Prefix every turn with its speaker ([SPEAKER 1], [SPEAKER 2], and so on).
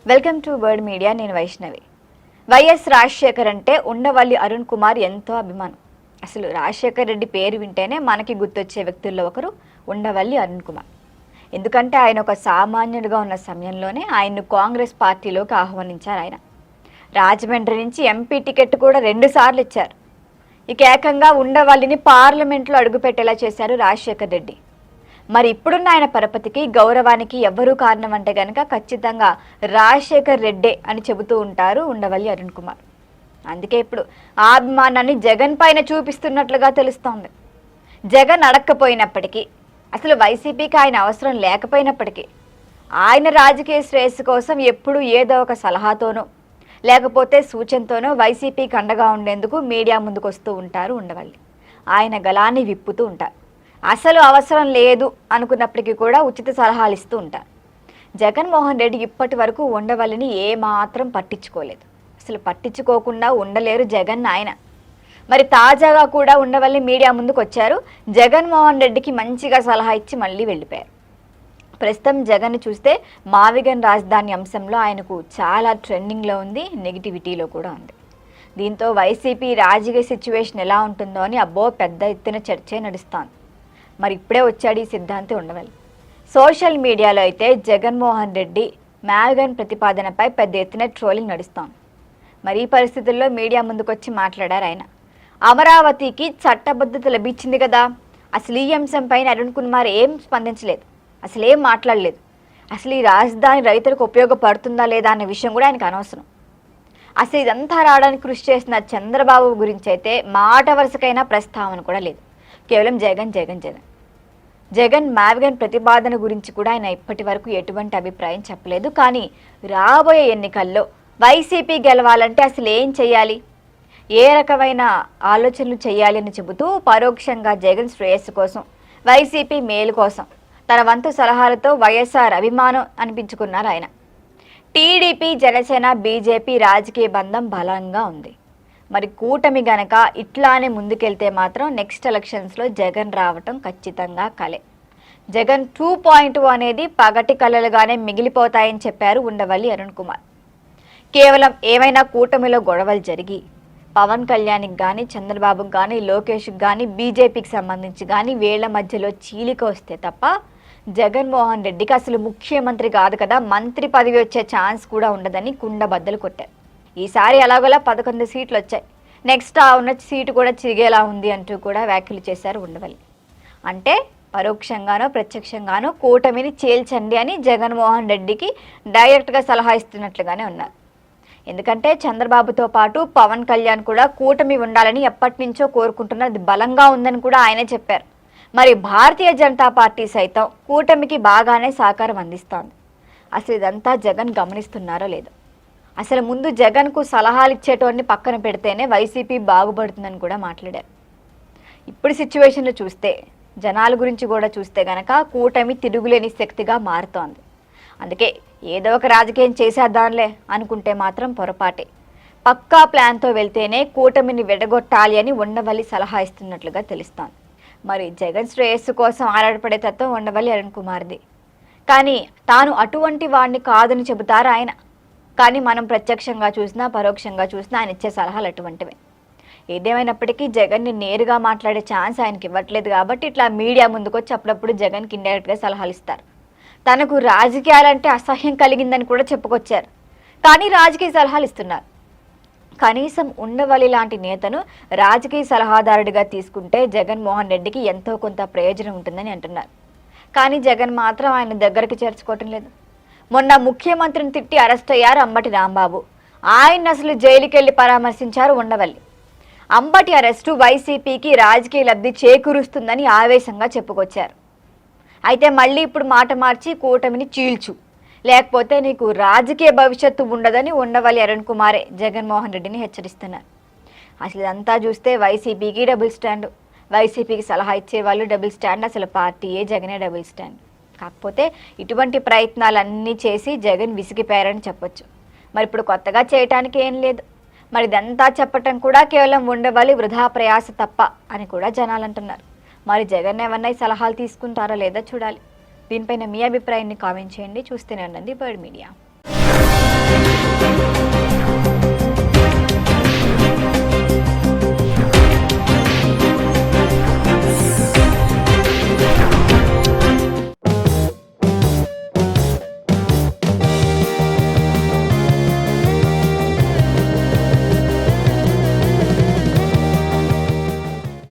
[SPEAKER 1] Welcome to word media. నేను Vaishnavi. YS Rajasekhar అంటే ఉండవల్లి అరుణ్ కుమార్ ఎంతో అభిమానం. అసలు రాజశేఖర్ రెడ్డి పేరు వింటేనే మనకి గుర్తొచ్చే వ్యక్తుల్లో ఒకరు ఉండవల్లి అరుణ్ కుమార్. ఎందుకంటే ఆయన ఒక సామాన్యుడిగా ఉన్న సమయంలోనే ఆయన్ను కాంగ్రెస్ పార్టీలోకి ఆహ్వానించారు. ఆయన రాజమండ్రి నుంచి ఎంపీ టికెట్ కూడా 2 సార్లు ఇచ్చారు. ఇక ఏకంగా ఉండవల్లిని పార్లమెంట్లో అడుగుపెట్టేలా చేశారు రాజశేఖర్ రెడ్డి. మరి ఇప్పుడున్న ఆయన పరపతికి గౌరవానికి ఎవరూ కారణం అంటే గనక ఖచ్చితంగా రాజశేఖర్ రెడ్డే అని చెబుతూ ఉంటారు ఉండవల్లి అరుణ్ కుమార్. అందుకే ఇప్పుడు ఆ అభిమానాన్ని జగన్ పైన చూపిస్తున్నట్లుగా తెలుస్తోంది. జగన్ అడక్కపోయినప్పటికీ, అసలు వైసీపీకి ఆయన అవసరం లేకపోయినప్పటికీ, ఆయన రాజకీయ శ్రేయస్సు కోసం ఎప్పుడు ఏదో ఒక సలహాతోనో లేకపోతే సూచనతోనో వైసీపీకి అండగా ఉండేందుకు మీడియా ముందుకు వస్తూ ఉంటారు ఉండవల్లి. ఆయన గలాన్ని విప్పుతూ ఉంటారు. అసలు అవసరం లేదు అనుకున్నప్పటికీ కూడా ఉచిత సలహాలు ఇస్తూ ఉంటారు. జగన్మోహన్ రెడ్డి ఇప్పటి వరకు ఉండవల్లిని ఏమాత్రం పట్టించుకోలేదు. అసలు పట్టించుకోకుండా ఉండలేరు జగన్ ఆయన. మరి తాజాగా కూడా ఉండవల్లి మీడియా ముందుకు వచ్చారు. జగన్మోహన్ రెడ్డికి మంచిగా సలహా ఇచ్చి మళ్ళీ వెళ్ళిపోయారు. ప్రస్తుతం జగన్ చూస్తే మావిగన్ రాజధాని అంశంలో ఆయనకు చాలా ట్రెండింగ్లో ఉంది, నెగిటివిటీలో కూడా ఉంది. దీంతో వైసీపీ రాజకీయ సిచ్యువేషన్ ఎలా ఉంటుందో అని పెద్ద ఎత్తున చర్చే నడుస్తోంది. మరి ఇప్పుడే వచ్చాడు ఈ సిద్ధాంతి ఉండవల్లి. సోషల్ మీడియాలో అయితే జగన్మోహన్ రెడ్డి మావిగన్ ప్రతిపాదనపై పెద్ద ఎత్తున ట్రోలింగ్ నడుస్తోంది. మరి ఈ పరిస్థితుల్లో మీడియా ముందుకొచ్చి మాట్లాడారు ఆయన. అమరావతికి చట్టబద్ధత లభించింది కదా, అసలు ఈ అంశంపైన అరుణ్ కుమార్ ఏం స్పందించలేదు, అసలు ఏం మాట్లాడలేదు. అసలు ఈ రాజధాని రైతులకు ఉపయోగపడుతుందా లేదా అనే విషయం కూడా ఆయనకు అనవసరం. అసలు ఇదంతా రావడానికి కృషి చేసిన చంద్రబాబు గురించి అయితే మాట వరుసకైనా ప్రస్తావన కూడా లేదు. కేవలం జగన్ జగన్ జగన్ జగన్ మావిగన్ ప్రతిపాదన గురించి కూడా ఆయన ఇప్పటి వరకు ఎటువంటి అభిప్రాయం చెప్పలేదు. కానీ రాబోయే ఎన్నికల్లో వైసీపీ గెలవాలంటే అసలు ఏం చేయాలి, ఏ రకమైన ఆలోచనలు చేయాలి అని చెబుతూ పరోక్షంగా జగన్ శ్రేయస్సు కోసం, వైసీపీ మేలు కోసం తన వంతు సలహాలతో వైఎస్ఆర్ అభిమానం అనిపించుకున్నారు ఆయన. టీడీపీ, జనసేన, బీజేపీ రాజకీయ బంధం బలంగా ఉంది. మరి కూటమి గనక ఇట్లానే ముందుకెళ్తే మాత్రం నెక్స్ట్ ఎలక్షన్స్లో జగన్ రావటం ఖచ్చితంగా కలే. జగన్ 2.0 అనేది పగటి కళలుగానే మిగిలిపోతాయని చెప్పారు ఉండవల్లి అరుణ్ కుమార్. కేవలం ఏమైనా కూటమిలో గొడవలు జరిగి పవన్ కళ్యాణ్కి కానీ, చంద్రబాబుకి కానీ, లోకేష్కి కానీ, బీజేపీకి సంబంధించి కానీ వీళ్ల మధ్యలో చీలిక వస్తే తప్ప జగన్మోహన్ రెడ్డికి అసలు ముఖ్యమంత్రి కాదు కదా, మంత్రి పదవి వచ్చే ఛాన్స్ కూడా ఉండదని కుండబద్దలు కొట్టారు. ఈసారి అలాగోలా 11 సీట్లు వచ్చాయి. నెక్స్ట్ ఆ ఉన్న సీటు కూడా చిరిగేలా ఉంది అంటూ కూడా వ్యాఖ్యలు చేశారు ఉండవల్లి. అంటే పరోక్షంగానో ప్రత్యక్షంగానో కూటమిని చేల్చండి అని జగన్మోహన్ రెడ్డికి డైరెక్ట్గా సలహా ఇస్తున్నట్లుగానే ఉన్నారు. ఎందుకంటే చంద్రబాబుతో పాటు పవన్ కళ్యాణ్ కూడా కూటమి ఉండాలని ఎప్పటి నుంచో కోరుకుంటున్నది బలంగా ఉందని కూడా ఆయనే చెప్పారు. మరి భారతీయ జనతా పార్టీ సైతం కూటమికి బాగానే సహకారం అందిస్తోంది. అసలు ఇదంతా జగన్ గమనిస్తున్నారో లేదో. అసలు ముందు జగన్కు సలహాలు ఇచ్చేటోడిని పక్కన పెడితేనే వైసీపీ బాగుపడుతుందని కూడా మాట్లాడారు. ఇప్పుడు సిచ్యువేషన్లో చూస్తే, జనాల గురించి కూడా చూస్తే గనక కూటమి తిరుగులేని శక్తిగా మారుతోంది. అందుకే ఏదో ఒక రాజకీయం చేసేద్దాంలే అనుకుంటే మాత్రం పొరపాటే. పక్కా ప్లాన్తో వెళ్తేనే కూటమిని విడగొట్టాలి అని ఉండవల్లి సలహా ఇస్తున్నట్లుగా తెలుస్తోంది. మరి జగన్ శ్రేయస్సు కోసం ఆరాటపడే తత్వం ఉండవల్లి అరుణ్ కుమార్ది. కానీ తాను అటువంటి వాడిని కాదని చెబుతారు ఆయన. కానీ మనం ప్రత్యక్షంగా చూసినా పరోక్షంగా చూసినా ఆయన ఇచ్చే సలహాలు అటువంటివే. ఏదేమైనప్పటికీ జగన్ని నేరుగా మాట్లాడే ఛాన్స్ ఆయనకి ఇవ్వట్లేదు కాబట్టి ఇట్లా మీడియా ముందుకొచ్చి అప్పుడప్పుడు జగన్కి ఇండైరెక్ట్గా సలహాలు ఇస్తారు. తనకు రాజకీయాలంటే అసహ్యం కలిగిందని కూడా చెప్పుకొచ్చారు. కానీ రాజకీయ సలహాలు ఇస్తున్నారు. కనీసం ఉండవల్లి లాంటి నేతను రాజకీయ సలహాదారుడిగా తీసుకుంటే జగన్మోహన్ రెడ్డికి ఎంతో కొంత ప్రయోజనం ఉంటుందని అంటున్నారు. కానీ జగన్ మాత్రం ఆయన దగ్గరికి చేర్చుకోవటం లేదు. మొన్న ముఖ్యమంత్రిని తిట్టి అరెస్ట్ అయ్యారు అంబటి రాంబాబు. ఆయన అసలు జైలుకి వెళ్ళి పరామర్శించారు ఉండవల్లి. అంబటి అరెస్టు వైసీపీకి రాజకీయ లబ్ధి చేకూరుస్తుందని ఆవేశంగా చెప్పుకొచ్చారు. అయితే మళ్ళీ ఇప్పుడు మాట మార్చి కూటమిని చీల్చు, లేకపోతే నీకు రాజకీయ భవిష్యత్తు ఉండదని ఉండవల్లి అరుణ్ కుమారే జగన్మోహన్ రెడ్డిని హెచ్చరిస్తున్నారు. అసలు ఇదంతా చూస్తే వైసీపీకి డబుల్ స్టాండ్, వైసీపీకి సలహా ఇచ్చే వాళ్ళు డబుల్ స్టాండ్, అసలు పార్టీయే జగనే డబుల్ స్టాండ్. కాకపోతే ఇటువంటి ప్రయత్నాలన్నీ చేసి జగన్ విసిగిపోయారని చెప్పొచ్చు. మరి ఇప్పుడు కొత్తగా చేయటానికి ఏం లేదు. మరి ఇదంతా చెప్పటం కూడా కేవలం ఉండవల్లి వృధా ప్రయాస తప్ప అని కూడా జనాలు అంటున్నారు. మరి జగన్ ఏమన్నా సలహాలు తీసుకుంటారో లేదో చూడాలి. దీనిపైన మీ అభిప్రాయాన్ని కామెంట్ చేయండి. చూస్తూనే ఉండండి బర్డ్ మీడియా.